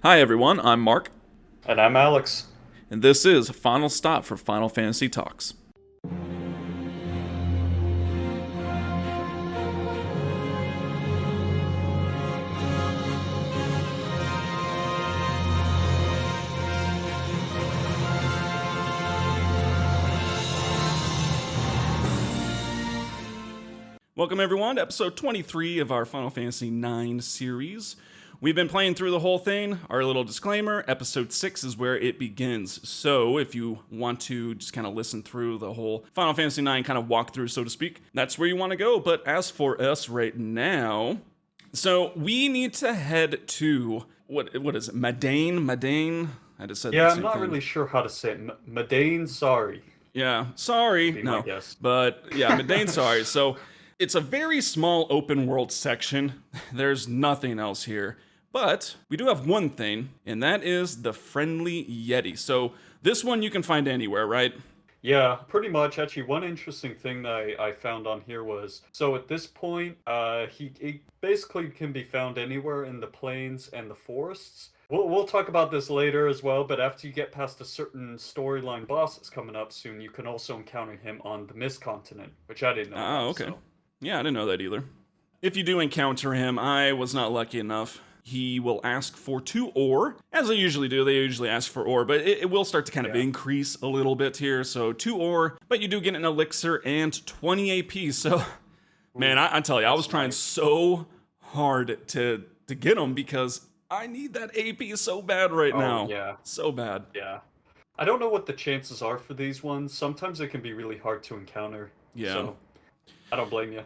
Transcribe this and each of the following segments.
Hi everyone, I'm Mark, And I'm Alex. and this is Final Stop for Final Fantasy Talks. Welcome everyone to episode 23 of our Final Fantasy IX series. We've been playing through the whole thing. Our little disclaimer, episode 6 is where it begins. So if you want to just kind of listen through the whole Final Fantasy IX kind of walkthrough, so to speak, that's where you want to go. But as for us right now, so we need to head to, what is it, Madain? I just said the Yeah, I'm same not thing. really sure how to say it. Madain Sari Yeah, would sorry, be my no. guess. But yeah, Madain Sari. So it's a very small open world section. There's nothing else here. But we do have one thing, and that is the friendly Yeti. So this one you can find anywhere, right? Yeah, pretty much. Actually, one interesting thing that I found on here was so at this point, he basically can be found anywhere in the plains and the forests. We'll talk about this later as well, but after you get past a certain storyline boss that's coming up soon, you can also encounter him on the Mist Continent, which I didn't know Oh, about. okay. So Yeah, I didn't know that either. If you do encounter him, I was not lucky enough. He will ask for 2 ore, as they usually do. They usually ask for ore, but it will start to kind of yeah. increase a little bit here. So 2 ore, but you do get an elixir and 20 AP. So, man, Ooh, I tell you, I was that's trying nice. so hard to get him because I need that AP so bad right Oh now. yeah, So bad. yeah. I don't know what the chances are for these ones. Sometimes it can be really hard to encounter. Yeah. So I don't blame you.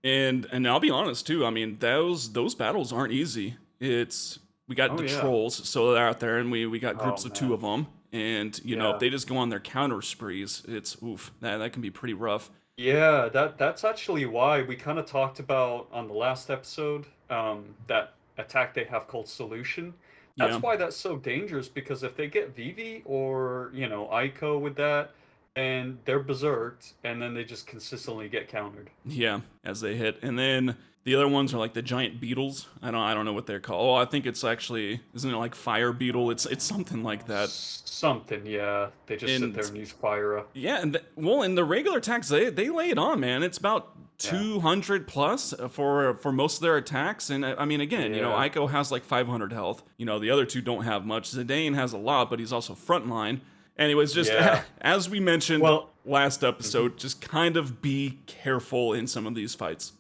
And I'll be honest too. I mean, those battles aren't easy. It's we got Oh the yeah. trolls, so they're out there, and we got Oh groups of 2 man. of them. And if Yeah. they just go on their counter sprees, it's oof. That can be pretty rough. Yeah, that's actually why we kind of talked about on the last episode, that attack they have called Solution. Yeah, That's why that's so dangerous because if they get Vivi or, Iiko with that, and they're berserked, and then they just consistently get countered. yeah. As they hit, and then the other ones are like the giant beetles. I don't know what they're called. Oh, I think it's actually isn't it like fire beetle? It's something like that. Something, yeah. They just sit there And and use fire. yeah, and well, in the regular attacks, they lay it on, man. It's about Yeah. 200 plus for most of their attacks, and I mean, again, Yeah. Ico has like 500 health. The other two don't have much. Zidane has a lot, but he's also frontline. Anyways, just Yeah. as we mentioned Well, last mhm. episode, just kind of be careful in some of these fights.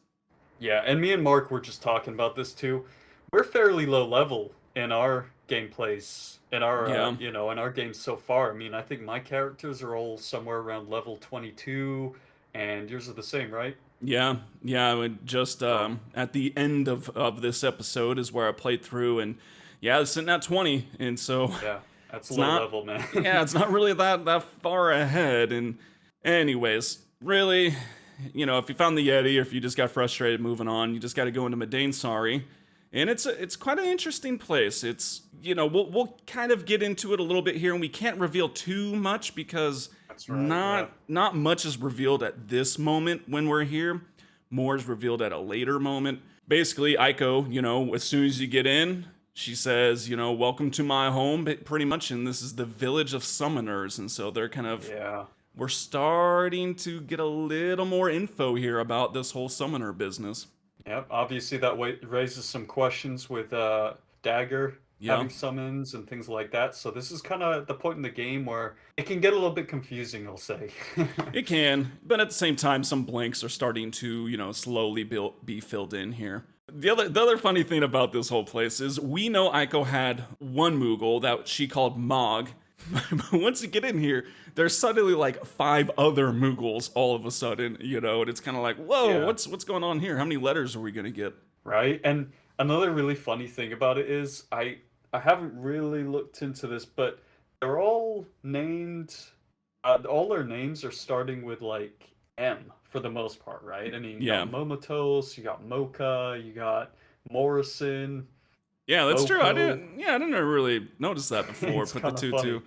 Yeah, and me and Mark were just talking about this too. We're fairly low level in our gameplays, Yeah, in our games so far. I mean, I think my characters are all somewhere around level 22, and yours are the same, right? yeah, yeah. I would just So, at the end of this episode is where I played through, and yeah, it's sitting at 20, and so yeah, that's it's low not level, man. yeah, it's not really that far ahead. And anyways, really, if you found the Yeti or if you just got frustrated moving on, you just got to go into Madain Sari. And it's quite an interesting place. It's we'll kind of get into it a little bit here, and we can't reveal too much because That's right, yeah. not much is revealed at this moment when we're here. More is revealed at a later moment. Basically, Eiko, as soon as you get in, she says, welcome to my home, pretty much, and this is the village of summoners, and so they're kind of Yeah. we're starting to get a little more info here about this whole summoner business. Yep, obviously that raises some questions with Dagger Yeah, having summons and things like that. So this is kind of the point in the game where it can get a little bit confusing, I'll say. it can, but at the same time, some blanks are starting to, slowly be filled in here. The other funny thing about this whole place is we know Aiko had one Moogle that she called Mog, but once you get in here, there's suddenly like 5 other Moogles all of a sudden, and it's kind of like, whoa, Yeah, what's going on here? How many letters are we gonna get? right. And another really funny thing about it is I haven't really looked into this, but they're all named all their names are starting with like M for the most part, right? I mean, you got Yeah, Momotos, you got Mocha, you got Morrison, yeah, that's true. I Oko. didn't, yeah, I didn't really notice that before. It's Put the kind of two funny. two.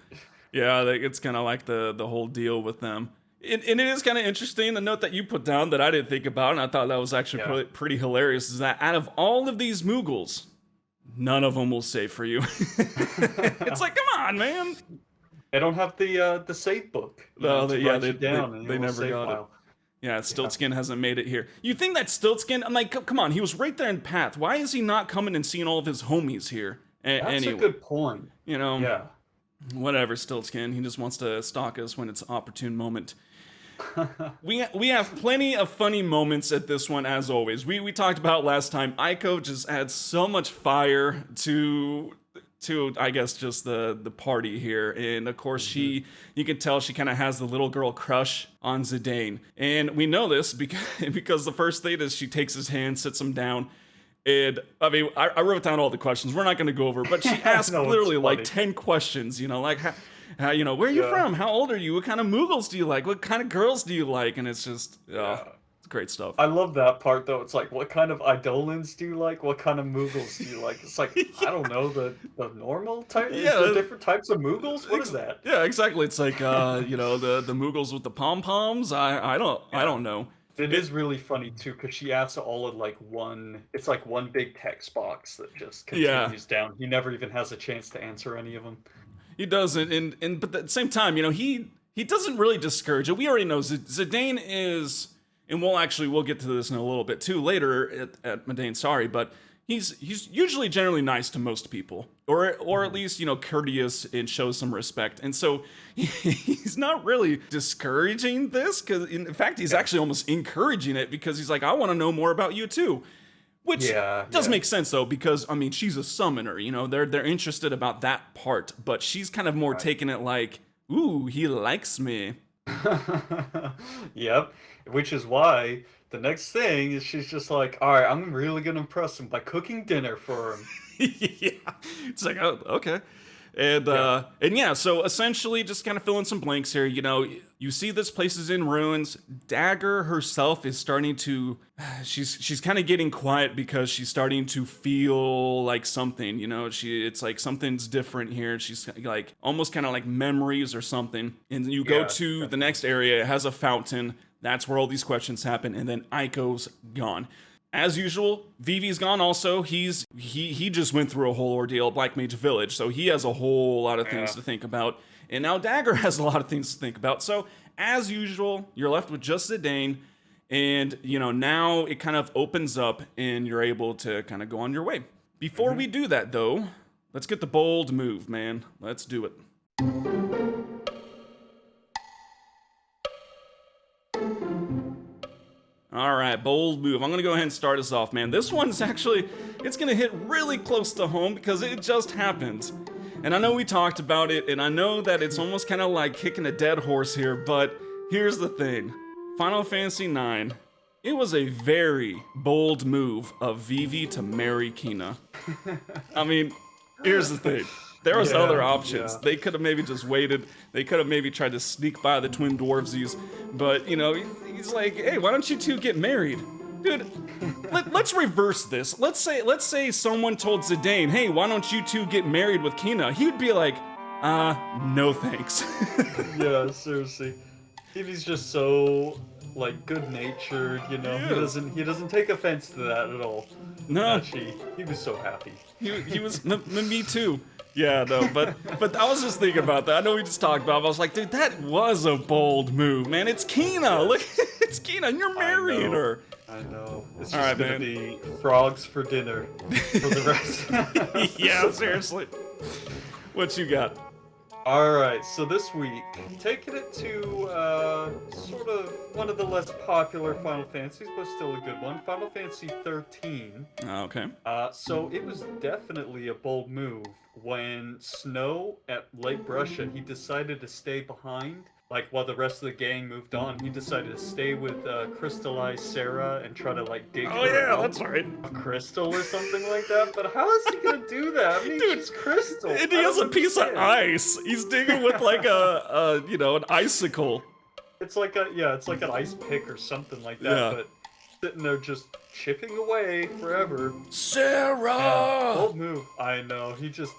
Yeah, it's kind of like the whole deal with them. And it is kind of interesting. The note that you put down that I didn't think about, and I thought that was actually Yeah. pretty hilarious, is that out of all of these Moogles, none of them will save for you. It's like, come on, man. They don't have the save book. No, they never got it. Yeah, Stiltskin hasn't made it here. You think that Stiltskin? I'm like, come on, he was right there in Path. Why is he not coming and seeing all of his homies here? That's anyway, a good point. You know, yeah. Whatever, Stiltskin. He just wants to stalk us when it's an opportune moment. we have plenty of funny moments at this one, as always. We talked about last time. Eiko just adds so much fire to I guess just the party here, and of course you can tell she kind of has the little girl crush on Zidane, and we know this because the first thing is she takes his hand, sits him down, and I mean I wrote down all the questions. We're not going to go over, but she asked literally like 10 questions. You know, like how you know, where are you from? How old are you? What kind of Mughals do you like? What kind of girls do you like? And it's just it's great stuff. I love that part though. It's like, what kind of Eidolons do you like? What kind of Mughals do you like? It's like, I don't know, the normal type? Yeah. Is there different types of Mughals? What is that? Yeah, exactly. It's like you know, the Mughals with the pom-poms. I don't know. It is really funny too, because she asks all in like it's like one big text box that just continues down. He never even has a chance to answer any of them. He doesn't, but at the same time, you know, he doesn't really discourage it. We already know Zidane is, and we'll get to this in a little bit too later at Madain Sari, but he's usually generally nice to most people, or at least, you know, courteous and shows some respect. And so he's not really discouraging this, because in fact he's actually almost encouraging it, because he's like, I want to know more about you too. Which does make sense though, because I mean she's a summoner, you know, they're interested about that part, but she's kind of more taking it like, ooh, he likes me. Yep. Which is why the next thing is she's just like, all right, I'm really gonna impress him by cooking dinner for him. Yeah. It's like, oh, okay. And so essentially just kind of fill in some blanks here. You know, you see this place is in ruins. Dagger herself is starting to, she's kind of getting quiet because she's starting to feel like something, you know, it's like something's different here. She's like almost kind of like memories or something. And you go to the next area, it has a fountain. That's where all these questions happen. And then Eiko's gone. As usual, Vivi's gone also. He just went through a whole ordeal at Black Mage Village, so he has a whole lot of things to think about. And now Dagger has a lot of things to think about. So, as usual, you're left with just Zidane, and, you know, now it kind of opens up and you're able to kind of go on your way. Before we do that, though, let's get the bold move, man. Let's do it. All right, bold move. I'm going to go ahead and start us off, man. This one's actually, it's going to hit really close to home because it just happened. And I know we talked about it, and I know that it's almost kind of like kicking a dead horse here, but here's the thing. Final Fantasy IX, it was a very bold move of Vivi to marry Kina. I mean, here's the thing. There was other options. They could have maybe just waited. They could have maybe tried to sneak by the twin dwarvesies. But, you know, he's like, hey, why don't you two get married? Dude, let's reverse this. Let's say someone told Zidane, hey, why don't you two get married with Kina? He'd be like, no thanks. Yeah, seriously. He's just so, like, good-natured, you know? Yeah. He doesn't take offense to that at all. No. Actually, he was so happy. He was, me too. Yeah, no, but I was just thinking about that. I know we just talked about it. I was like, dude, that was a bold move, man. It's Kina. Look, it's Kina, and you're marrying her. I know. It's just gonna be frogs for dinner for the rest. Yeah, seriously. What you got? Alright, so this week, taking it to sort of one of the less popular Final Fantasies, but still a good one, Final Fantasy 13. Okay. So it was definitely a bold move when Snow at Lake Brusha, he decided to stay behind. Like, while the rest of the gang moved on, he decided to stay with Crystallized Sarah and try to, like, dig her out that's right. a crystal or something like that. But how is he gonna do that? I mean, dude, she's crystal. And he has a piece of ice. He's digging with, like, an icicle. It's like an ice pick or something like that, but sitting there just chipping away forever. Sarah! Bold move. I know. He just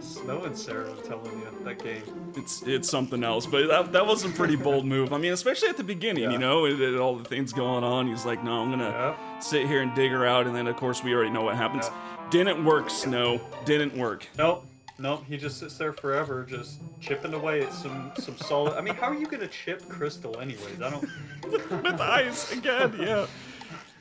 Snow and Sarah, I'm telling you, that game. It's something else, but that was a pretty bold move. I mean, especially at the beginning, you know, and all the things going on. He's like, no, I'm gonna sit here and dig her out, and then of course we already know what happens. Didn't work, Snow. Didn't work. Nope. Nope, he just sits there forever, just chipping away at some solid. I mean, how are you gonna chip crystal, anyways? I don't. With ice again, yeah.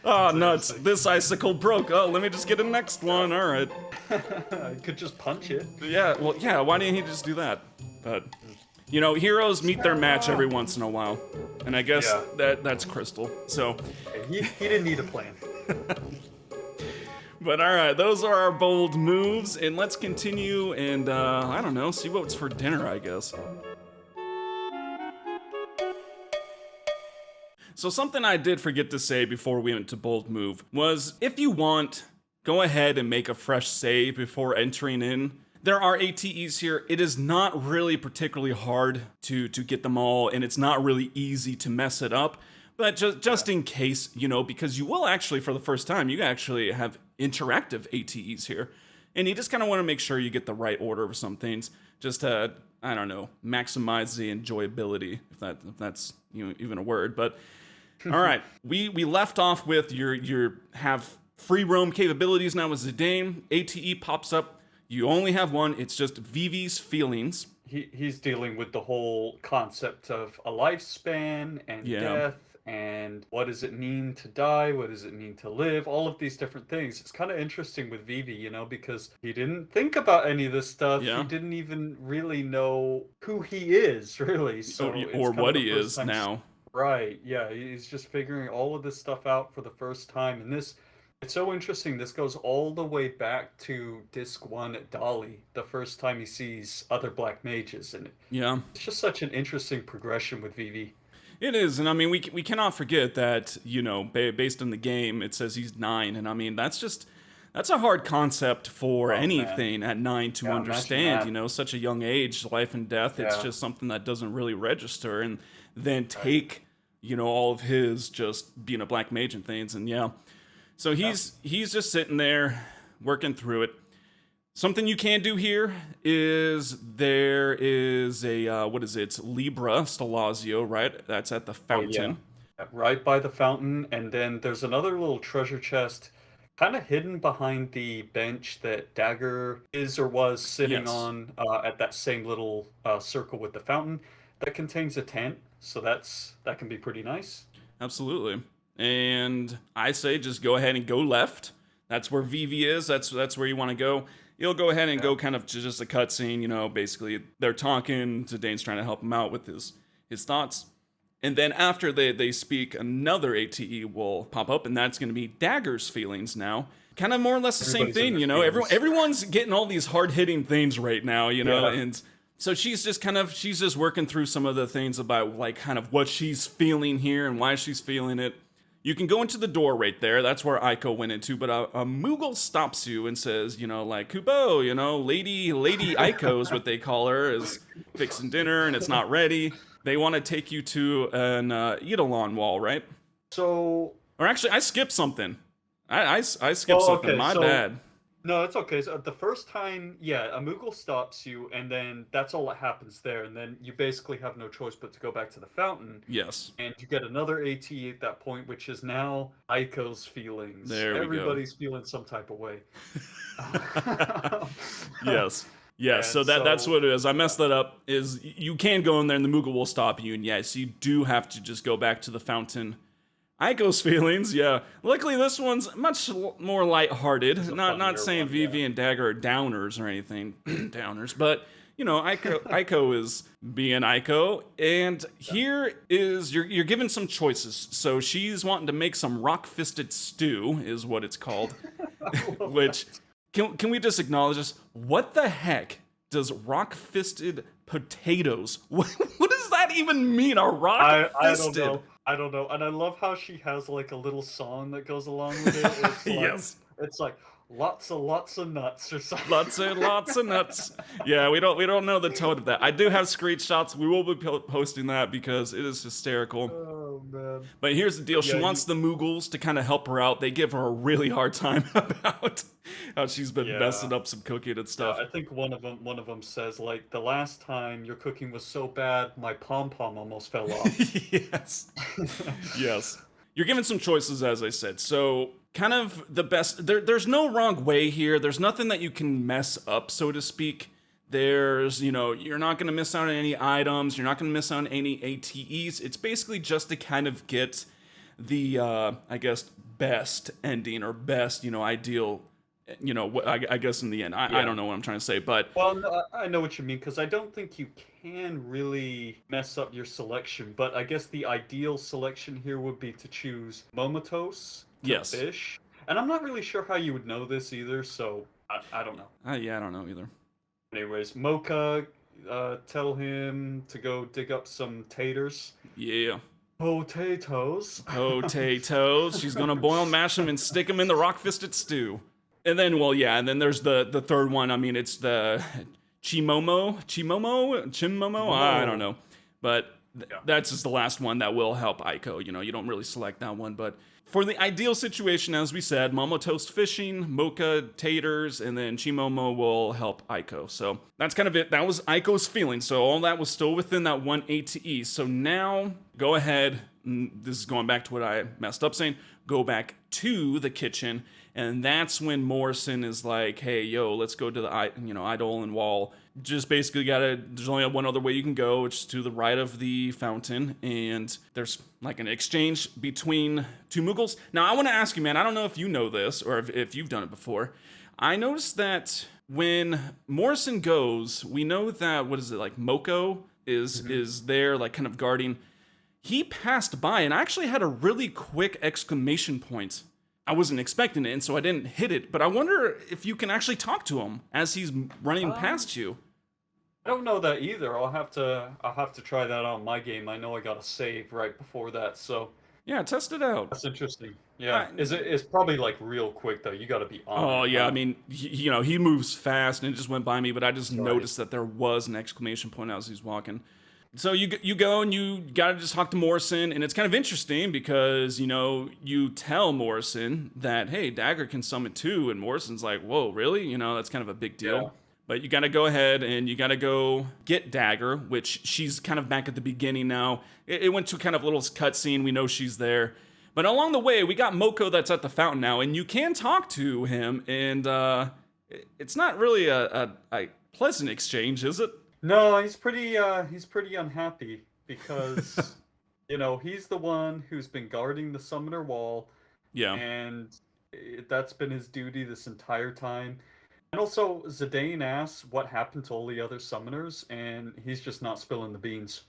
Oh, nuts. This icicle broke. Oh, let me just get a next one. All right. I could just punch it. Yeah, well, yeah, why didn't he just do that? But, you know, heroes meet their match every once in a while. And I guess that's Crystal, so. He didn't need a plan. But all right, those are our bold moves, and let's continue and, I don't know, see what's for dinner, I guess. So something I did forget to say before we went to bold move was, if you want, go ahead and make a fresh save before entering in. There are ATEs here. It is not really particularly hard to get them all, and it's not really easy to mess it up. But just in case, you know, because you will actually, for the first time, you actually have interactive ATEs here. And you just kind of want to make sure you get the right order of some things, just to, I don't know, maximize the enjoyability, if that's you know, even a word. But all right, we left off with your have free roam capabilities now with Zidane. ATE pops up. You only have one. It's just Vivi's feelings. He's dealing with the whole concept of a lifespan and death. And what does it mean to die? What does it mean to live? All of these different things. It's kind of interesting with Vivi, you know, because he didn't think about any of this stuff. Yeah. He didn't even really know who he is, really. So or what he is now. Right, yeah. He's just figuring all of this stuff out for the first time. And it's so interesting. This goes all the way back to Disc 1 at Dali, the first time he sees other black mages. And it's just such an interesting progression with Vivi. It is, and I mean, we cannot forget that, you know, based on the game, it says he's 9, and I mean, that's a hard concept for anything at 9 to understand, you know, such a young age, life and death, it's just something that doesn't really register, and then take, you know, all of his just being a black mage and things, and so he's just sitting there, working through it. Something you can do here is there is a, what is it? It's Libra Stelazio, right? That's at the fountain. Right by the fountain. And then there's another little treasure chest kind of hidden behind the bench that Dagger is or was sitting on at that same little circle with the fountain. That contains a tent. So that can be pretty nice. Absolutely. And I say just go ahead and go left. That's where Vivi is. That's where you want to go. You'll go ahead and go kind of just a cutscene, you know, basically they're talking, Zidane's trying to help him out with his thoughts. And then after they speak, another ATE will pop up, and that's going to be Dagger's feelings now. Kind of more or less the same thing, you know, everyone's getting all these hard-hitting things right now, you know, and so she's just working through some of the things about, like, kind of what she's feeling here and why she's feeling it. You can go into the door right there. That's where Eiko went into. But a Moogle stops you and says, you know, like, Kubo, you know, Lady Eiko is what they call her, is fixing dinner and it's not ready. They want to take you to an Eidolon wall, right? So... Or actually, I skipped something. I skipped something. My bad. No, it's okay. So the first time, a Moogle stops you, and then that's all that happens there. And then you basically have no choice but to go back to the fountain. Yes. And you get another AT at that point, which is now Eiko's feelings. There we go. Everybody's feeling some type of way. Yes. Yes, so that's what it is. I messed that up. Is you can go in there and the Moogle will stop you, and yes, you do have to just go back to the fountain. Eiko's feelings, Luckily, this one's much more lighthearted. Not saying Vivi and Dagger are downers or anything, downers, but you know, Eiko is being Eiko, and here is you're given some choices. So she's wanting to make some rock-fisted stew, is what it's called. Which can we just acknowledge this? What the heck does rock-fisted potatoes? What does that even mean? A rock-fisted? I don't know. And I love how she has like a little song that goes along with it. It's like, it's like lots of nuts or something. Lots of nuts. Yeah, we don't know the tone of that. I do have screenshots. We will be posting that because it is hysterical. Oh man. But here's the deal. She wants the Moogles to kind of help her out. They give her a really hard time about how she's been messing up some cooking and stuff. I think one of them says, like, the last time your cooking was so bad, my pom-pom almost fell off. Yes. Yes. You're given some choices, as I said. So kind of the best. There's no wrong way here. There's nothing that you can mess up, so to speak. There's, you're not going to miss out on any items. You're not going to miss out on any ATEs. It's basically just to kind of get the, I guess, best ending or best, ideal, I guess in the end. I don't know what I'm trying to say, but. Well, no, I know what you mean, because I don't think you can really mess up your selection, but I guess the ideal selection here would be to choose Momotos to Yes. fish. And I'm not really sure how you would know this either, so I don't know. Yeah, I don't know either. Anyways, Mocha, tell him to go dig up some taters. Yeah. Potatoes. Potatoes. She's gonna boil, mash them, and stick them in the rock-fisted stew. And then, well, yeah, and then there's the third one. I mean, it's the Chimomo. I don't know, but that's just the last one that will help Eiko. You don't really select that one, but for the ideal situation, as we said, Momo toast fishing, Mocha taters, and then Chimomo will help Eiko. So that's kind of it. That was Eiko's feeling. So all that was still within that one A to E. So now go ahead. This is going back to what I messed up saying. Go back to the kitchen, and that's when Morrison is like, "Hey, yo, let's go to the Eidolon Wall." Just basically there's only one other way you can go, which is to the right of the fountain, and there's like an exchange between two Muggles. Now, I want to ask you, man, I don't know if you know this or if you've done it before. I noticed that when Morrison goes, we know that, like Moko is there, like kind of guarding. He passed by, and I actually had a really quick exclamation point. I wasn't expecting it, and so I didn't hit it, but I wonder if you can actually talk to him as he's running past you. I don't know that either. I'll have to try that on my game. I know I got a save right before that, so yeah, test it out. that's interesting. Yeah, it's probably like real quick though. You got to be on. Oh yeah, I mean, he moves fast, and it just went by me, but I just noticed that there was an exclamation point as he's walking. So you go and you gotta just talk to Morrison, and it's kind of interesting because you tell Morrison that, hey, Dagger can summon too, and Morrison's like, whoa, really? That's kind of a big deal. Yeah. But you gotta go ahead and you gotta go get Dagger, which she's kind of back at the beginning now. It went to kind of a little cutscene. We know she's there. But along the way, we got Moko that's at the fountain now, and you can talk to him, and it's not really a pleasant exchange, is it? No, he's pretty unhappy because he's the one who's been guarding the summoner wall. Yeah. And that's been his duty this entire time. And also, Zidane asks what happened to all the other summoners, and he's just not spilling the beans.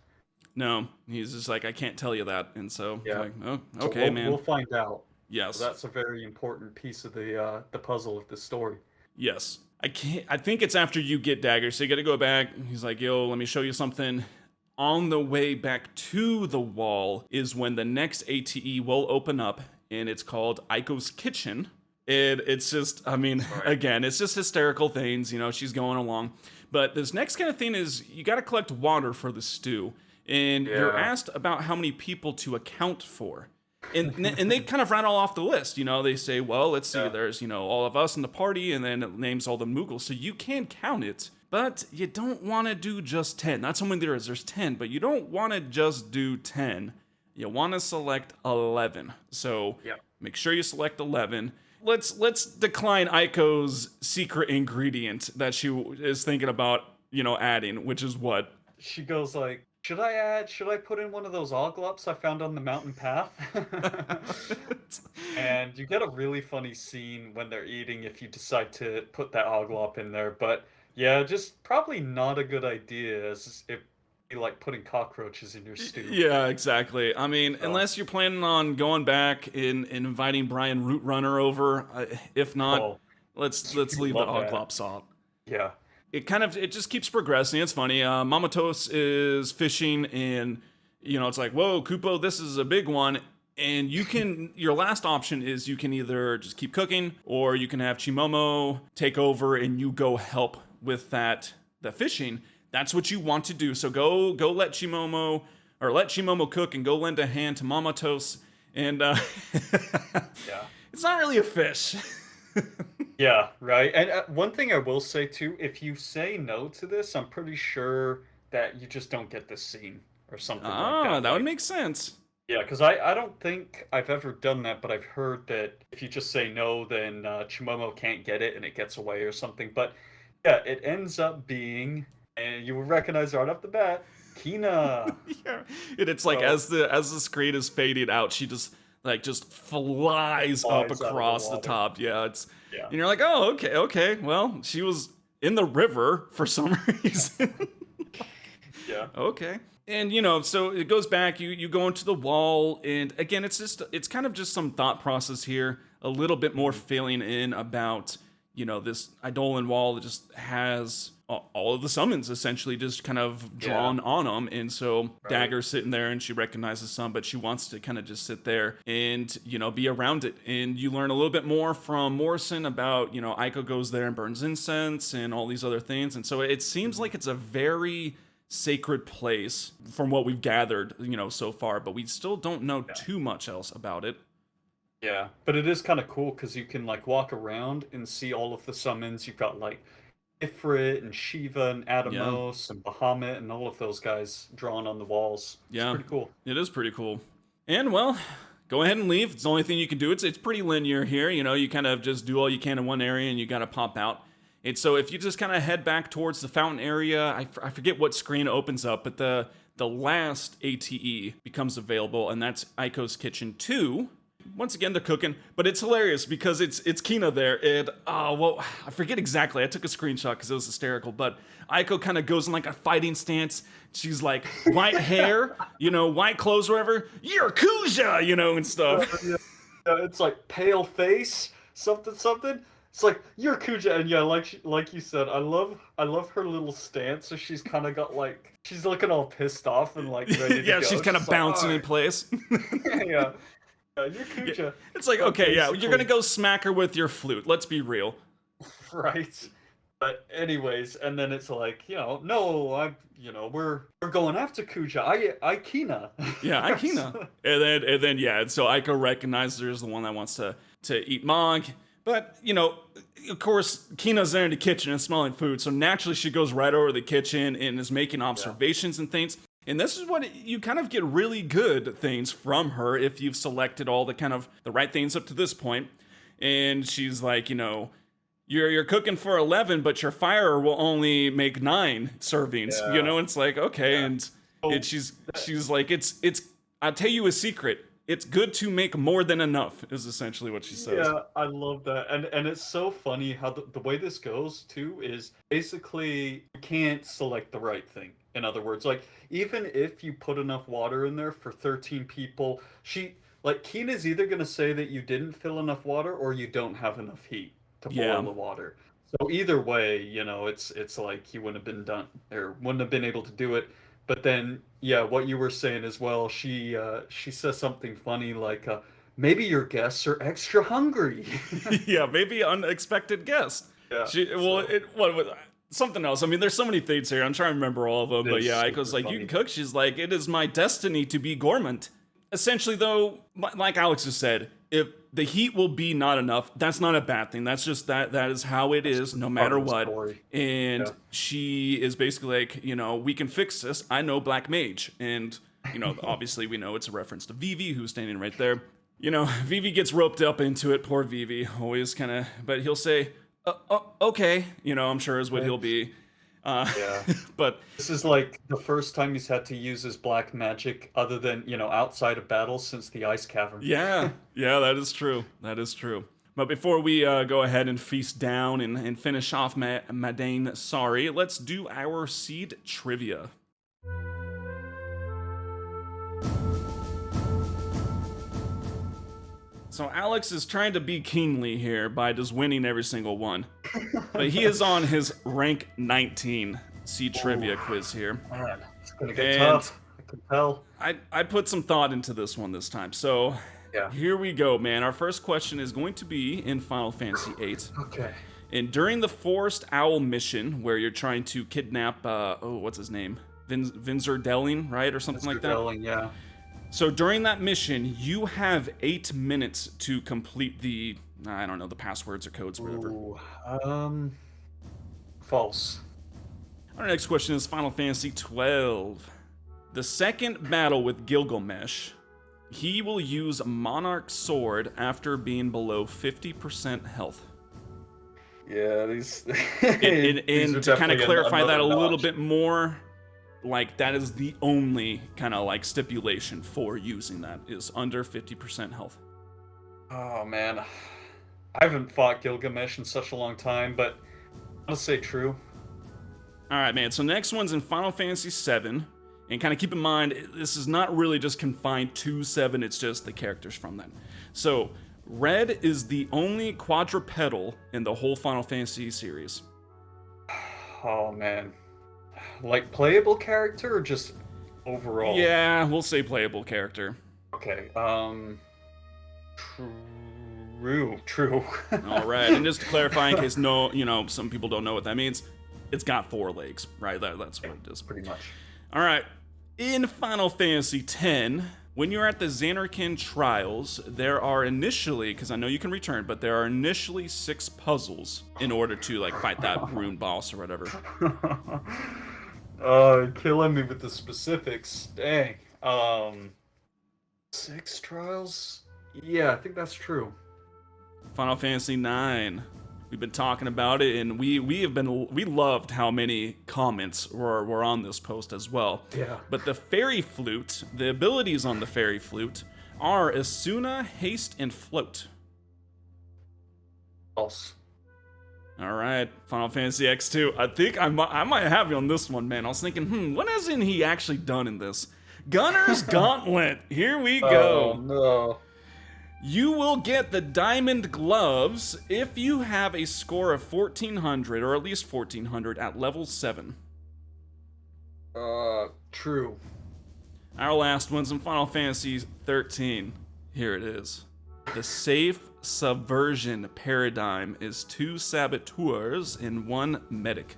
No, he's just like, I can't tell you that, and so Yeah. like, oh, So okay, man. We'll find out. Yes. So that's a very important piece of the puzzle of the story. Yes. I think it's after you get Dagger, so you gotta go back. He's like, yo, let me show you something. On the way back to the wall is when the next ATE will open up, and it's called Eiko's Kitchen. It's just, I mean, again, it's just hysterical things, she's going along. But this next kind of thing is you gotta collect water for the stew. And you're asked about how many people to account for. And they kind of rattle off the list. They say, well, let's see, there's, all of us in the party, and then it names all the Muggles. So you can count it, but you don't want to do just 10. That's how many there is. There's 10, but you don't want to just do 10. You want to select 11. So make sure you select 11. Let's decline Eiko's secret ingredient that she is thinking about, adding, which is what? She goes like, should I put in one of those oglops I found on the mountain path? And you get a really funny scene when they're eating if you decide to put that oglop in there. But yeah, just probably not a good idea, as it'd be like putting cockroaches in your stew. Yeah, exactly. I mean, unless you're planning on going back and inviting Brian Rootrunner over. If not, let's leave the oglops out. Yeah. It just keeps progressing. It's funny. Mamatos is fishing, and it's like, whoa, Kupo, this is a big one. And your last option is you can either just keep cooking, or you can have Chimomo take over and you go help with the fishing. That's what you want to do. So go let Chimomo cook and go lend a hand to Mamatos. And it's not really a fish. Yeah, right. And one thing I will say too, if you say no to this, I'm pretty sure that you just don't get this scene or something like that. That would make sense. Yeah, because I don't think I've ever done that, but I've heard that if you just say no, then Chimomo can't get it and it gets away or something. But yeah, it ends up being, and you will recognize right off the bat, Kina. Yeah, and it's like So as the screen is fading out, she just flies up flies out of the across the water. top. Yeah, it's Yeah. and you're like, oh, okay. Well, she was in the river for some reason. Yeah. Okay. And so it goes back, you go into the wall, and again, it's kind of just some thought process here, a little bit more Mhm. filling in about, this Eidolon wall that just has all of the summons essentially just kind of Yeah. drawn on them. And so Right. Dagger's sitting there and she recognizes some, but she wants to kind of just sit there and, be around it. And you learn a little bit more from Morrison about, Iiko goes there and burns incense and all these other things. And so it seems Mhm. like it's a very sacred place from what we've gathered, so far, but we still don't know Yeah. too much else about it. Yeah. But it is kind of cool because you can like walk around and see all of the summons. You've got like Ifrit and Shiva and Yeah. Atomos and Bahamut and all of those guys drawn on the walls. It's Yeah. pretty cool. It is pretty cool. And well, go ahead and leave. It's the only thing you can do. It's pretty linear here. You kind of just do all you can in one area and you got to pop out. And so if you just kind of head back towards the fountain area, I forget what screen opens up, but the last ATE becomes available, and that's Aiko's Kitchen 2. Once again, they're cooking, but it's hilarious because it's Kina there, and well, I forget exactly. I took a screenshot because it was hysterical, but Eiko kind of goes in like a fighting stance. She's like white hair, white clothes, whatever. You're Kuja, and stuff. Yeah. It's like pale face, something something. It's like you're Kuja, and yeah, like you said, I love her little stance. So she's kind of got like she's looking all pissed off and like ready to Yeah, go. she's kind of She's like, bouncing all in right, place. yeah, yeah, you're Yeah, Kuja. it's like, But okay, yeah, you're gonna basically, go smack her with your flute. Let's be real. right. But anyways, and then it's like, no, we're going after Kuja. I Kina. Yeah, Aikina. And then yeah, and so Aiko recognizes her as the one that wants to eat Mog. But, of course, Kina's there in the kitchen and smelling food, so naturally she goes right over to the kitchen and is making Yeah. observations and things. And this is what you kind of get really good things from her if you've selected all the kind of the right things up to this point. And she's like, you're cooking for 11, but your fire will only make 9 servings. Yeah. It's like, okay, Yeah. and So she's like, it's I'll tell you a secret. It's good to make more than enough, is essentially what she says. yeah, I love that. And it's so funny how the way this goes too is basically you can't select the right thing. In other words, like even if you put enough water in there for 13 people, Keena's either gonna say that you didn't fill enough water or you don't have enough heat to boil Yeah. the water. So either way, it's like he wouldn't have been done or wouldn't have been able to do it. But then, yeah, what you were saying as well, she says something funny like, maybe your guests are extra hungry. Yeah, maybe unexpected guest. Yeah, She well, so what was something else? I mean, there's so many things here. I'm trying to remember all of them, it but is yeah, Aiko's super like, you can funny. cook. She's like, it is my destiny to be gourmand. Essentially, though, like Alex has said, if the heat will be not enough, that's not a bad thing. That's just that is how it That's is, just no part matter of the what. story. And Yeah. she is basically like, we can fix this. I know Black Mage, and obviously we know it's a reference to Vivi, who's standing right there. Vivi gets roped up into it. Poor Vivi, always kind of, but he'll say, okay, I'm sure is what he'll be. Uh, Yeah. but This is like the first time he's had to use his black magic other than, outside of battle since the ice cavern. yeah, yeah, that is true. That is true. But before we go ahead and feast down and finish off Madain Sari, let's do our seed trivia. So Alex is trying to be kingly here by just winning every single one. But he is on his rank 19 seed trivia quiz here. Man, it's gonna get And tough. I can tell. I put some thought into this one this time. So Yeah. here we go, man. Our first question is going to be in Final Fantasy VIII. Okay. And during the Forest Owl mission, where you're trying to kidnap, what's his name? Vinzer Delling, right? Or something like Mr. that? Delling, yeah. So during that mission, you have 8 minutes to complete the, I don't know, the passwords or codes or whatever. Ooh, false. Our next question is Final Fantasy XII. The second battle with Gilgamesh He will use Monarch Sword after being below 50% health. Yeah, these. And to kind of clarify that a little notch. bit more, like that is the only kind of like stipulation for using that is under 50% health. Oh man, I haven't fought Gilgamesh in such a long time, but I'll say true. All right, man. So next one's in Final Fantasy VII, and kind of keep in mind this is not really just confined to 7. It's just the characters from that. So Red is the only quadrupedal in the whole Final Fantasy series. Oh man, like playable character or just overall? Yeah, we'll say playable character. Okay. True. All right, and just to clarify, in case some people don't know what that means, it's got 4 legs, right? That's what it is. Pretty much. All right, in Final Fantasy X, when you're at the Xanarkin Trials, there are initially, because I know you can return, but there are initially 6 puzzles in order to like fight that rune boss or whatever. Killing me with the specifics. Dang. 6 trials? Yeah, I think that's true. Final Fantasy IX. We've been talking about it, and we loved how many comments were on this post as well. Yeah. But the fairy flute, the abilities on the fairy flute are Asuna, Haste, and Float. False. All right, Final Fantasy X2. I think I might have you on this one, man. I was thinking, what hasn't he actually done in this? Gunner's Gauntlet. Here we go. Oh no. You will get the diamond gloves if you have a score of 1400 or at least 1400 at level 7. True. Our last one's in Final Fantasy 13. Here it is. The safe subversion paradigm is 2 saboteurs and 1 medic.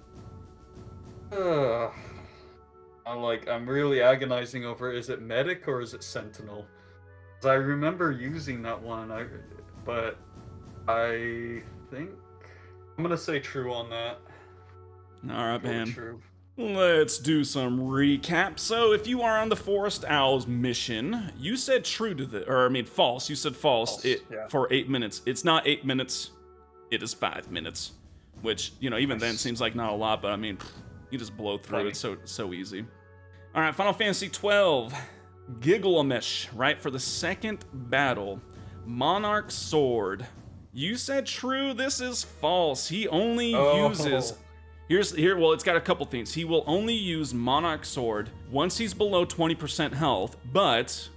I'm really agonizing over, is it medic or is it sentinel? 'Cause I remember using that one, but I think I'm gonna say true on that. All right, man. True. Let's do some recap. So, if you are on the Forest Owls mission, you said false. You said false. For 8 minutes. It's not 8 minutes. It is 5 minutes, which even then seems like not a lot. But I mean, you just blow through it so easy. All right, Final Fantasy 12. Gilgamesh, right, for the second battle. Monarch Sword. You said true. This is false. He only uses. Well, it's got a couple things. He will only use Monarch Sword once he's below 20% health, but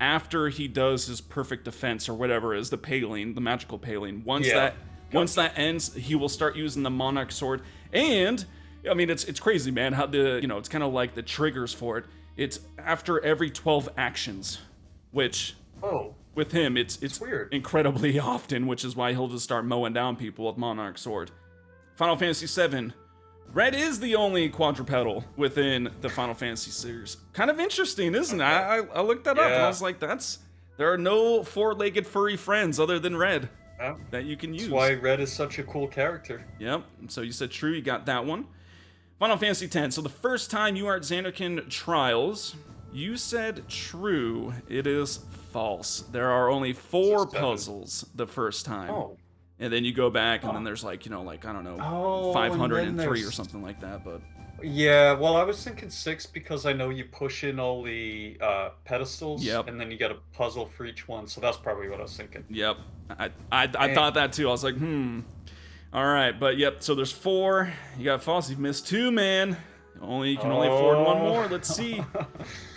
after he does his perfect defense or whatever is the paling, the magical paling. Once that ends, he will start using the Monarch Sword. And I mean, it's crazy, man. How it's kind of like the triggers for it. It's after every 12 actions, which with him it's weird. Incredibly often, which is why he'll just start mowing down people with Monarch Sword. Final Fantasy VII. Red is the only quadrupedal within the Final Fantasy series. Kind of interesting, isn't it? I looked that up and I was like, there are no 4-legged furry friends other than Red that you can use. That's why Red is such a cool character. Yep. So you said true, you got that one. Final Fantasy X. So the first time you are at Xanarkin Trials, you said true. It is false. There are only 4 puzzles the first time. Oh. And then you go back, and then there's I don't know, 503 or something like that. But yeah, well, I was thinking 6 because I know you push in all the pedestals, and then you get a puzzle for each one. So that's probably what I was thinking. Yep, I thought that too. I was like, All right, but yep. So there's 4. You got false. You've missed 2, man. You can only afford 1 more. Let's see.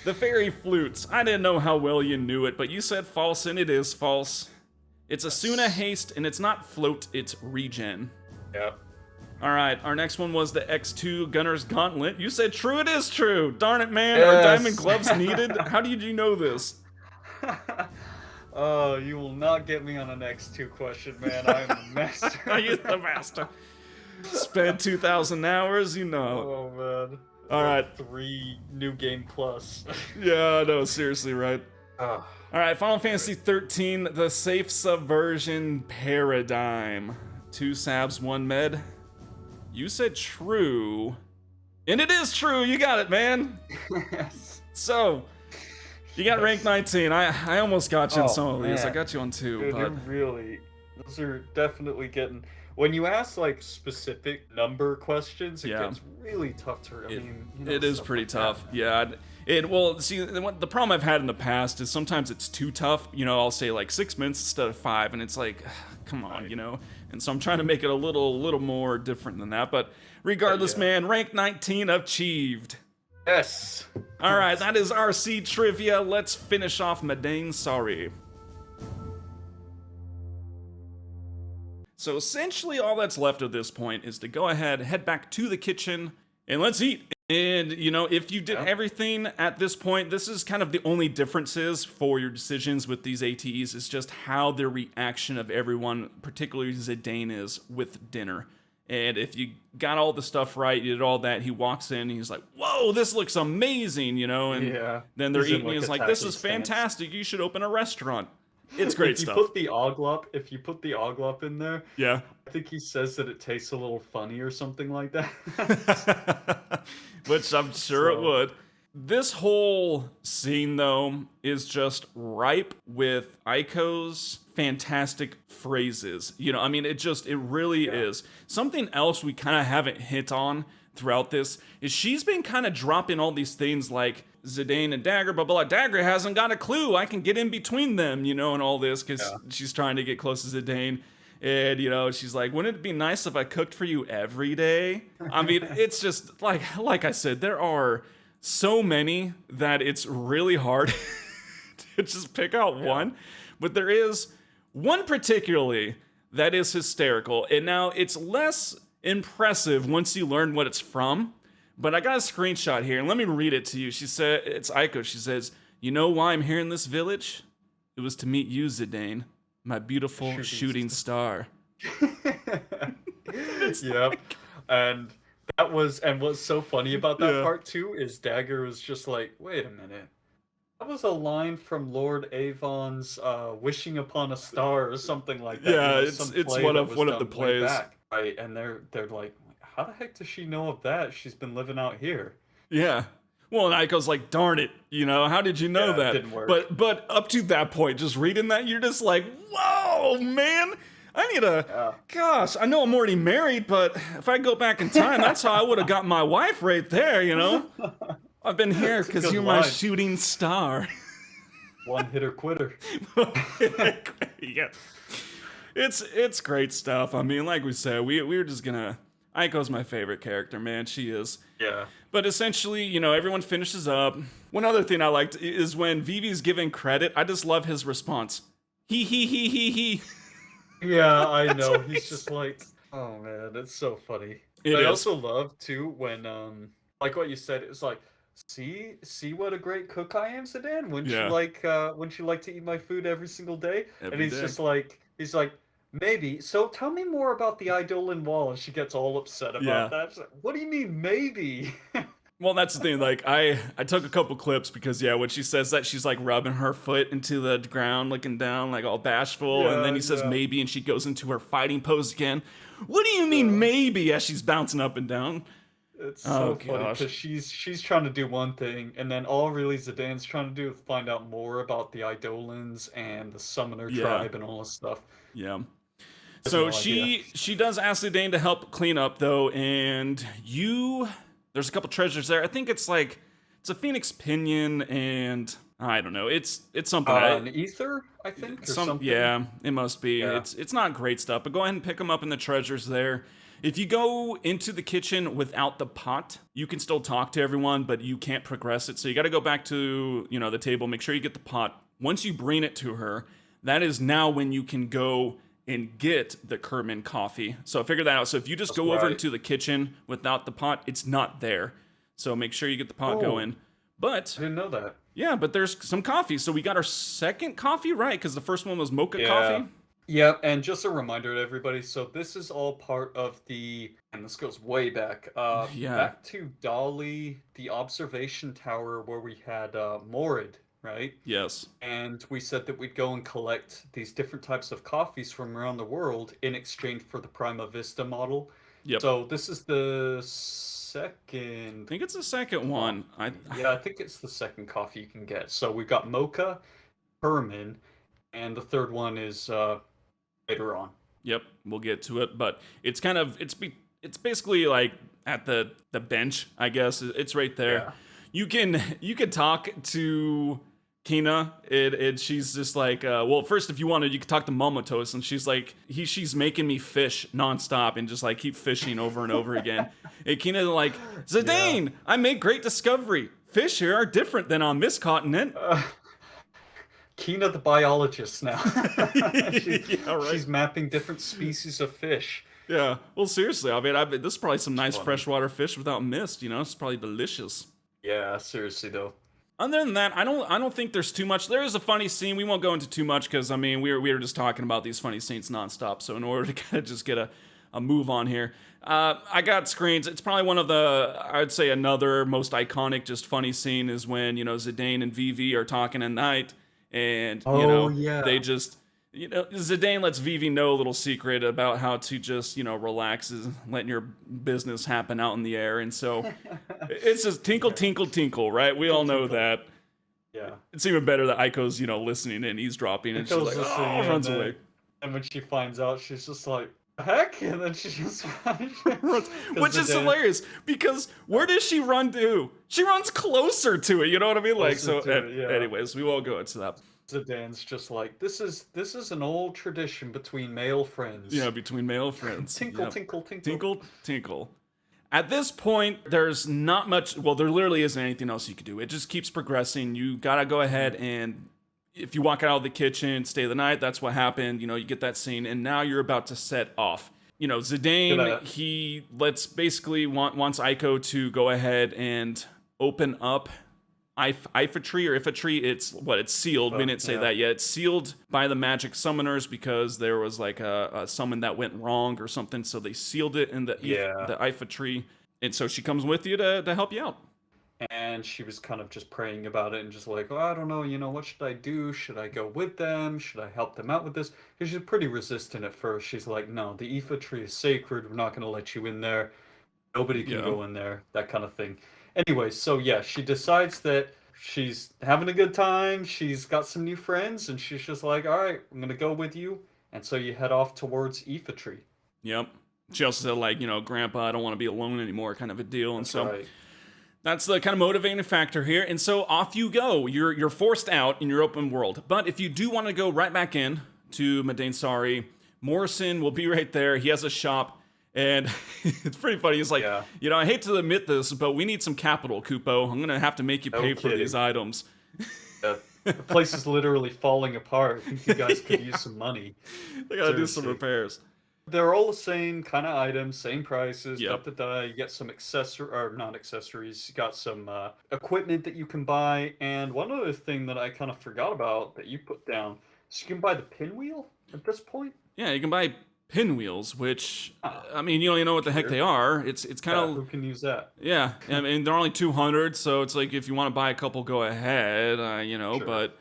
The fairy flutes. I didn't know how well you knew it, but you said false, and it is false. It's Asuna, Haste, and it's not Float, it's Regen. Yep. All right, our next one was the X2 Gunner's Gauntlet. You said true, it is true. Darn it, man. Are diamond gloves needed? How did you know this? Oh, you will not get me on an X2 question, man. I am the master. You're the master. Spent 2,000 hours, Oh, man. All right. 3 new game plus. Yeah, no, seriously, right? All right, Final Fantasy 13, the safe subversion paradigm. 2 sabs, 1 med. You said true. And it is true, you got it, man. Yes. So, You got rank Yes. 19. I almost got you on Oh some of these. I man, got you on two, dude, but those are definitely getting. When you ask like specific number questions, it yeah. gets really tough to. I It mean, it is stuff pretty like that, tough. man. Yeah. It well see the problem I've had in the past is sometimes it's too tough. I'll say like 6 minutes instead of 5, and it's like, come on, Right. And so I'm trying to make it a little more different than that. But But regardless, yeah. man, rank 19 achieved. Yes. All right, that is RC trivia. Let's finish off Madain Sari. So essentially, all that's left at this point is to go ahead, head back to the kitchen, and let's eat. And, if you did Yeah. everything at this point, this is kind of the only differences for your decisions with these ATEs, is just how the reaction of everyone, particularly Zidane, is with dinner. And if you got all the stuff right, you did all that, he walks in and he's like, whoa, this looks amazing, and Yeah. then they're He's in eating, and like he's a like, this tacky is stance. fantastic, you should open a restaurant. It's great stuff. If you put the oglop in there, Yeah. I think he says that it tastes a little funny or something like that. Which I'm sure it So, would. This whole scene, though, is just ripe with Eiko's fantastic phrases. It really yeah. is. Something else we kind of haven't hit on throughout this is she's been kind of dropping all these things like Zidane and Dagger, blah, blah, blah. Dagger hasn't got a clue. I can get in between them, and all this because Yeah. she's trying to get close to Zidane. And she's like, wouldn't it be nice if I cooked for you every day? I mean, it's just like I said, there are so many that it's really hard to just pick out one. But there is one particularly that is hysterical. And now it's less impressive once you learn what it's from. But I got a screenshot here, and let me read it to you. She said, it's Eiko. She says, "You know why I'm here in this village? It was to meet you, Zidane, my beautiful shooting star." Yep. And and what's so funny about that Yeah. part too is Dagger was just like, wait a minute. That was a line from Lord Avon's Wishing Upon a Star or something like that. Yeah, Some it's play one that of was one of the done way plays. back. Right. And they're like, how the heck does she know of that? She's been living out here. Yeah. Well, and Aiko's like, darn it, how did you know Yeah, it that? didn't work. But up to that point, just reading that, you're just like, whoa, man. I need a Yeah. gosh, I know I'm already married, but if I go back in time, that's how I would have got my wife right there, I've been here It's a because good you're my line. shooting star. One hitter quitter. Yeah. It's great stuff. I mean, like we said, we were just gonna Aiko's my favorite character, man. She is. Yeah. But essentially, everyone finishes up. One other thing I liked is when Vivi's giving credit, I just love his response. He. Yeah, I That's know. what he He's just like, oh man, it's so funny. It I is. also love too when like what you said, it's like, see what a great cook I am, Sedan? Yeah. Wouldn't you like to eat my food every single day? And Every he's day. just like he's like, maybe. So tell me more about the Eidolon Wall, and she gets all upset about Yeah. that. She's like, what do you mean maybe? Well, that's the thing. Like, I took a couple clips because, yeah, when she says that, she's like rubbing her foot into the ground, looking down, like all bashful. And then he says Yeah. maybe, and she goes into her fighting pose again. What do you mean maybe? As she's bouncing up and down. It's Oh, so funny gosh. because she's trying to do one thing, and then all really Zidane's trying to do is find out more about the Eidolons and the Summoner Yeah. tribe and all this stuff. Yeah. Has So no idea. she does ask Zidane to help clean up though, and there's a couple treasures there. I think it's a phoenix pinion, and I don't know. It's something. An ether, I think, or something. Yeah, it must be. Yeah. It's not great stuff, but go ahead and pick them up in the treasures there. If you go into the kitchen without the pot, you can still talk to everyone, but you can't progress it. So you got to go back to, the table, make sure you get the pot. Once you bring it to her, that is now when you can go and get the Kerman coffee. So figure that out. So if you just go over right. into the kitchen without the pot, it's not there. So make sure you get the pot going. But I didn't know that. yeah, but there's some coffee. So we got our second coffee right because the first one was mocha coffee. Yeah, and just a reminder to everybody, so this is all part of and this goes way back, Yeah. back to Dolly, the observation tower where we had Morid, right? Yes. And we said that we'd go and collect these different types of coffees from around the world in exchange for the Prima Vista model. Yep. So this is the I second. think it's the second one. Yeah, I think it's the second coffee you can get. So we've got mocha, Herman, and the third one is later on. Yep, we'll get to it, but it's kind of it's basically like at the bench, I guess. It's right there. Yeah. You can talk to Kina, and she's just like, well, first if you wanted, you could talk to Momotos, and she's like, she's making me fish nonstop and just like keep fishing over and over again. And Kina's like, Zidane, I made great discovery. Fish here are different than on this continent. Kina the biologist now. Yeah, right. She's mapping different species of fish. Yeah. Well, seriously, I mean, this is probably some nice Funny. freshwater fish without mist. It's probably delicious. Yeah, seriously though. Other than that, I don't think there's too much. There is a funny scene. We won't go into too much because I mean we were just talking about these funny scenes nonstop. So in order to kind of just get a move on here, I got screens. It's probably one of I'd say another most iconic, just funny scene is when Zidane and Vivi are talking at night, and Yeah. they just. Zidane lets Vivi know a little secret about how to just, relax, is letting your business happen out in the air. And so it's just tinkle, tinkle, tinkle, right? We all know Tinkle. that. Yeah. It's even better that Aiko's, listening and eavesdropping, and she's Aiko's like, listening, oh, and runs then- away. And when she finds out, she's just like, heck? And then she just Which is hilarious because where does she run to? She runs closer to it, you know what I mean? Like, so, Closer to it, yeah. anyways, we won't go into that. Zidane's just like, this is an old tradition between male friends. Yeah, between male friends. Tinkle, Yep. tinkle, tinkle. Tinkle, tinkle. At this point, there's not much. Well, there literally isn't anything else you could do. It just keeps progressing. You gotta go ahead and if you walk out of the kitchen, stay the night. That's what happened. You get that scene, and now you're about to set off. Zidane, he basically wants Eiko to go ahead and open up Iifa Tree or Iifa Tree. It's sealed. We didn't say that yet. It's sealed by the magic summoners because there was like a summon that went wrong or something. So they sealed it in the Iifa Tree. And so she comes with you to help you out. And she was kind of just praying about it and just like, oh, I don't know, what should I do? Should I go with them? Should I help them out with this? Because she's pretty resistant at first. She's like, no, the Iifa Tree is sacred. We're not going to let you in there. Nobody can go in there. That kind of thing. Anyway, so yeah, she decides that she's having a good time. She's got some new friends, and she's just like, all right, I'm going to go with you. And so you head off towards Iifa Tree. Yep. She also said, like, Grandpa, I don't want to be alone anymore, kind of a deal. And that's the kind of motivating factor here. And so off you go. You're forced out in your open world. But if you do want to go right back in to Madain Sari, Morrison will be right there. He has a shop. And it's pretty funny. He's like, I hate to admit this, but we need some capital, Kupo. I'm going to have to make you pay for these items. The place is literally falling apart. I think you guys could use some money. They got to do some repairs. They're all the same kind of items, same prices. Yep. You get some not accessories. You got some equipment that you can buy. And one other thing that I kind of forgot about that you put down is you can buy the pinwheel at this point. Yeah, you can buy pinwheels, which I mean, you know what the heck they are. It's kind of who can use that? Yeah, I mean they're only 200, so it's like if you want to buy a couple, go ahead. But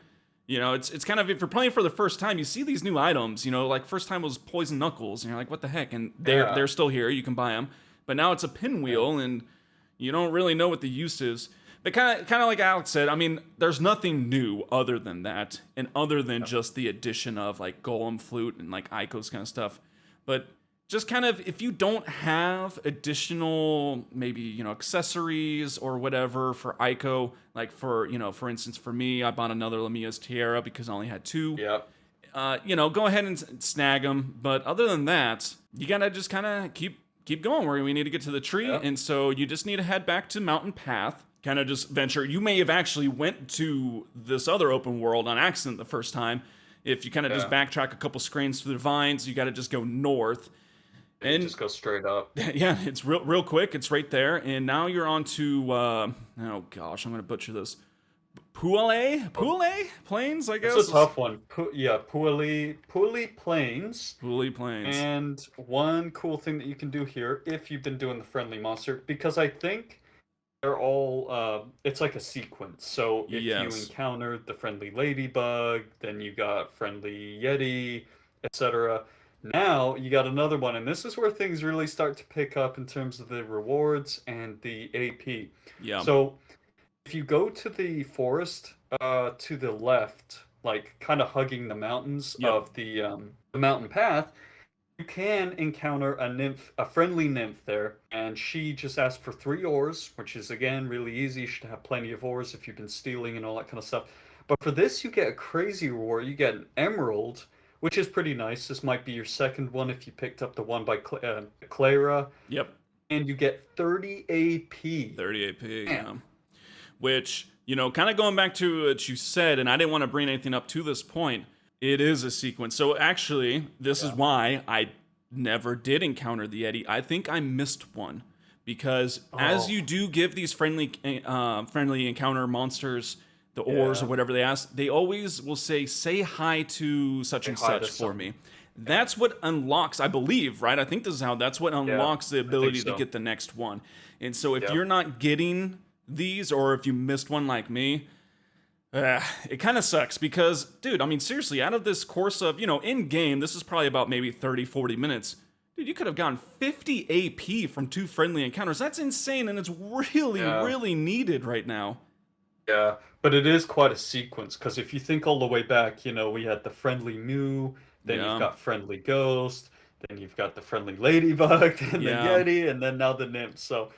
it's kind of if you're playing for the first time, you see these new items. Like first time was poison knuckles, and you're like, what the heck? And they're still here. You can buy them, but now it's a pinwheel, and you don't really know what the use is. But kind of like Alex said, I mean, there's nothing new other than that, and other than just the addition of like Golem Flute and like Eiko's kind of stuff. But just kind of if you don't have additional maybe accessories or whatever for Eiko, like for instance for me, I bought another Lamia's Tiara because I only had 2. Go ahead and snag them. But other than that, you gotta just kind of keep going where we need to get to the tree, and so you just need to head back to Mountain Path. Kind of just venture. You may have actually went to this other open world on accident the first time. If you kind of just backtrack a couple screens through the vines, you got to just go north. And just go straight up. Yeah, it's real quick. It's right there. And now you're on to, oh gosh, I'm going to butcher this. Puale Plains, I guess? It's a tough one. Puale Plains. Puale Plains. And one cool thing that you can do here, if you've been doing the friendly monster, because I think they're all, it's like a sequence. So if you encountered the friendly ladybug, then you got friendly yeti, etc. Now you got another one, and this is where things really start to pick up in terms of the rewards and the AP. Yeah. So if you go to the forest, to the left, like kind of hugging the mountains Yep. of the mountain path, you can encounter a nymph, a friendly nymph there, and she just asks for 3 ores, which is again really easy. You should have plenty of ores if you've been stealing and all that kind of stuff. But for this, you get a crazy reward. You get an emerald, which is pretty nice. This might be your second one if you picked up the one by Clara, Yep. and you get 30 AP. 30 AP. Man, Yeah. Which, kind of going back to what you said, and I didn't want to bring anything up to this point, it is a sequence. So actually, this is yeah. why I never did encounter the Yeti. I think I missed one because as Oh, you do give these friendly encounter monsters the ores or yeah. whatever they ask, they always will say hi to such Say and hi to such for some. me. Yeah, That's what unlocks, I believe, right? I think this is how that's what yeah, unlocks the I think ability to so. get the next one. And so if Yep. you're not getting these, or if you missed one like me, it kind of sucks because, dude, I mean, seriously, out of this course of, in game, this is probably about maybe 30, 40 minutes. Dude, you could have gotten 50 AP from 2 friendly encounters. That's insane, and it's really, Yeah. really needed right now. Yeah, but it is quite a sequence because if you think all the way back, we had the friendly Moo, then you've Yeah, got friendly Ghost, then you've got the friendly Ladybug, and the yeah, Yeti, and then now the Nymph. So,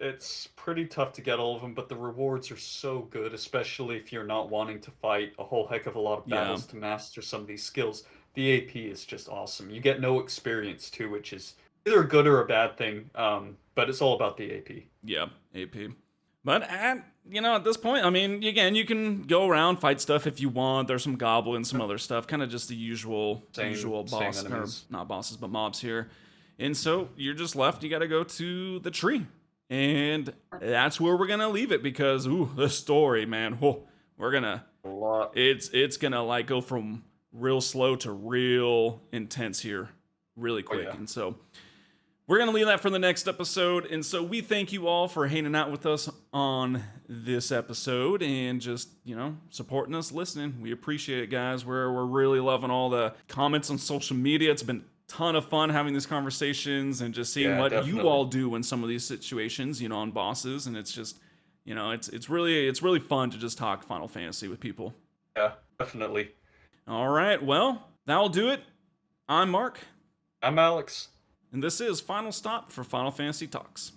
it's pretty tough to get all of them, but the rewards are so good, especially if you're not wanting to fight a whole heck of a lot of yeah, battles to master some of these skills. The AP is just awesome. You get no experience too, which is either a good or a bad thing, but it's all about the AP. yeah, AP. But at this point, I mean, again, you can go around, fight stuff if you want. There's some goblins, some other stuff, kind of just the usual Same boss, or enemies. not bosses, but mobs here. And so you're just left. You got to go to the tree, and that's where we're gonna leave it because the story, man. Whoa, we're gonna A lot. it's gonna like go from real slow to real intense here, really Oh quick. yeah. And so we're going to leave that for the next episode. And so we thank you all for hanging out with us on this episode and just, supporting us, listening. We appreciate it, guys. We're really loving all the comments on social media. It's been a ton of fun having these conversations and just seeing Yeah, what you definitely. all do in some of these situations, on bosses. And it's just, it's really fun to just talk Final Fantasy with people. Yeah, definitely. All right. Well, that'll do it. I'm Mark, I'm Alex. and this is Final Stop for Final Fantasy Talks.